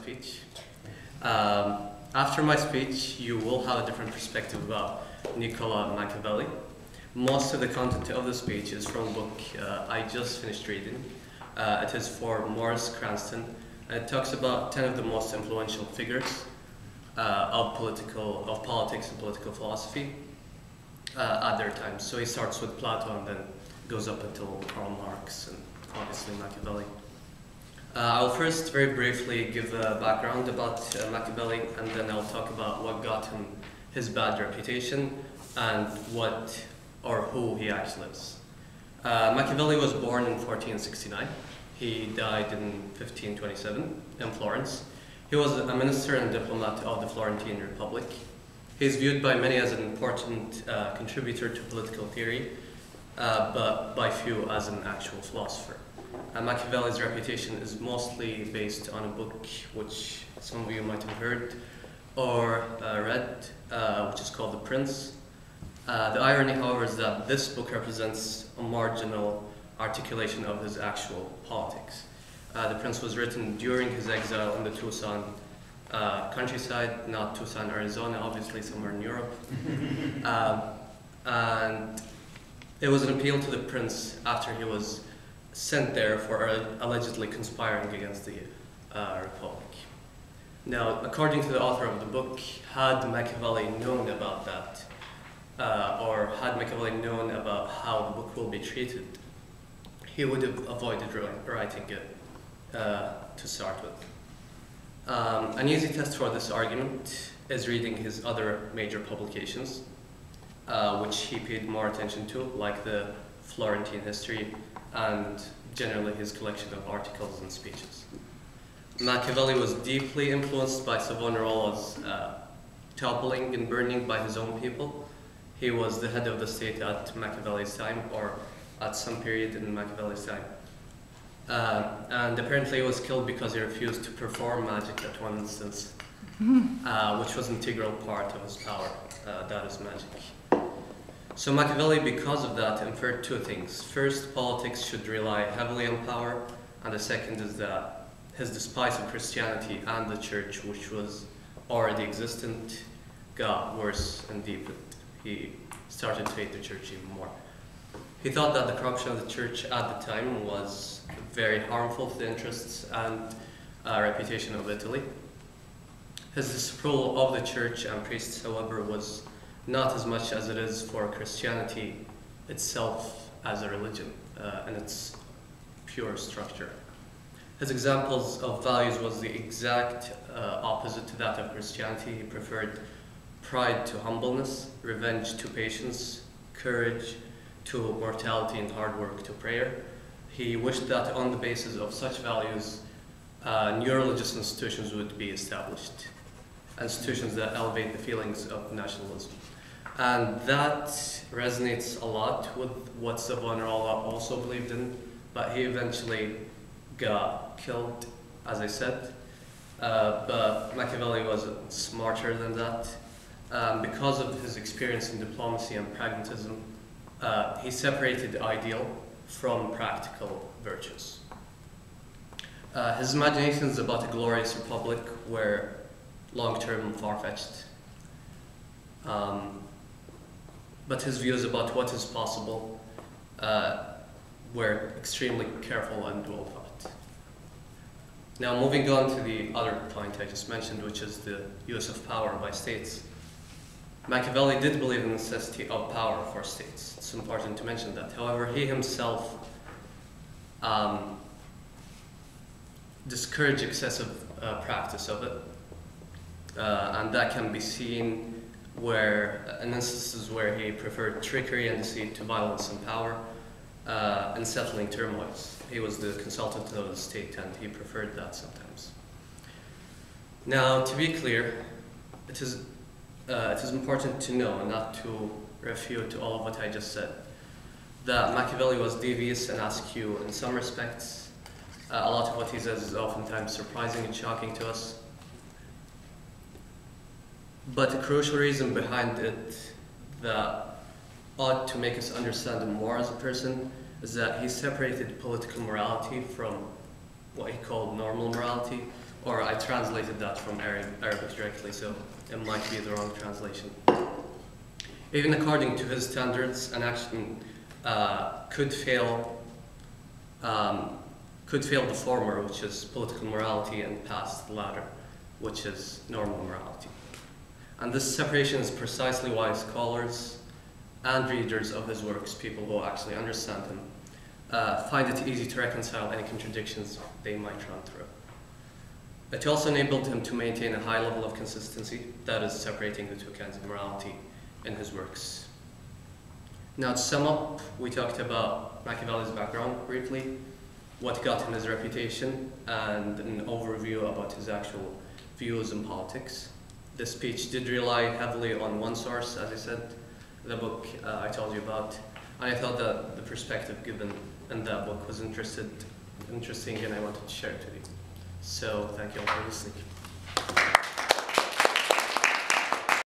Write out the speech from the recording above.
speech. After my speech, you will have a different perspective about Niccolo Machiavelli. Most of the content of the speech is from a book I just finished reading. It is for Morris Cranston, and it talks about 10 of the most influential figures of politics and political philosophy at their time. So he starts with Plato and then goes up until Karl Marx and obviously Machiavelli. I'll first very briefly give a background about Machiavelli, and then I'll talk about what got him his bad reputation and what or who he actually is. Machiavelli was born in 1469. He died in 1527 in Florence. He was a minister and diplomat of the Florentine Republic. He is viewed by many as an important contributor to political theory, but by few as an actual philosopher. Machiavelli's reputation is mostly based on a book which some of you might have heard or read, which is called The Prince. The irony, however, is that this book represents a marginal articulation of his actual politics. The Prince was written during his exile in the Tucson countryside, not Tucson, Arizona, obviously somewhere in Europe. And it was an appeal to the Prince after he was sent there for allegedly conspiring against the Republic. Now, according to the author of the book, had Machiavelli known about that, or had Machiavelli known about how the book will be treated, he would have avoided writing it to start with. An easy test for this argument is reading his other major publications, which he paid more attention to, like the Florentine history and generally his collection of articles and speeches. Machiavelli was deeply influenced by Savonarola's toppling and burning by his own people. He was the head of the state at Machiavelli's time, or at some period in Machiavelli's time. And apparently he was killed because he refused to perform magic at one instance, which was an integral part of his power, that is magic. So Machiavelli, because of that, inferred two things. First, politics should rely heavily on power, and the second is that his despise of Christianity and the church, which was already existent, got worse and deepened. He started to hate the church even more. He thought that the corruption of the church at the time was very harmful to the interests and reputation of Italy. His disapproval of the church and priests, however, was not as much as it is for Christianity itself as a religion and its pure structure. His examples of values was the exact opposite to that of Christianity. He preferred pride to humbleness, revenge to patience, courage to mortality, and hard work to prayer. He wished that on the basis of such values, new religious institutions would be established, institutions that elevate the feelings of nationalism. And that resonates a lot with what Savonarola also believed in, but he eventually got killed, as I said. But Machiavelli was smarter than that. Because of his experience in diplomacy and pragmatism, he separated the ideal from practical virtues. His imaginations about a glorious republic were long-term and far-fetched. But his views about what is possible were extremely careful and well thought. Now, moving on to the other point I just mentioned, which is the use of power by states. Machiavelli did believe in the necessity of power for states. It's important to mention that. However, he himself discouraged excessive practice of it. And that can be seen in instances where he preferred trickery and deceit to violence and power in settling turmoils. He was the consultant of the state, and he preferred that sometimes. Now, to be clear, it is important to know, and not to refute all of what I just said, that Machiavelli was devious and askew in some respects. A lot of what he says is oftentimes surprising and shocking to us. But the crucial reason behind it that ought to make us understand him more as a person is that he separated political morality from what he called normal morality, or I translated that from Arabic directly, so it might be the wrong translation. Even according to his standards, an action could fail the former, which is political morality, and pass the latter, which is normal morality. And this separation is precisely why scholars and readers of his works, people who actually understand him, find it easy to reconcile any contradictions they might run through. It also enabled him to maintain a high level of consistency, that is, separating the two kinds of morality in his works. Now, to sum up, we talked about Machiavelli's background briefly, what got him his reputation, and an overview about his actual views in politics. The speech did rely heavily on one source, as I said, the book I told you about, and I thought that the perspective given in that book was interesting, and I wanted to share it with you. So, thank you all for listening.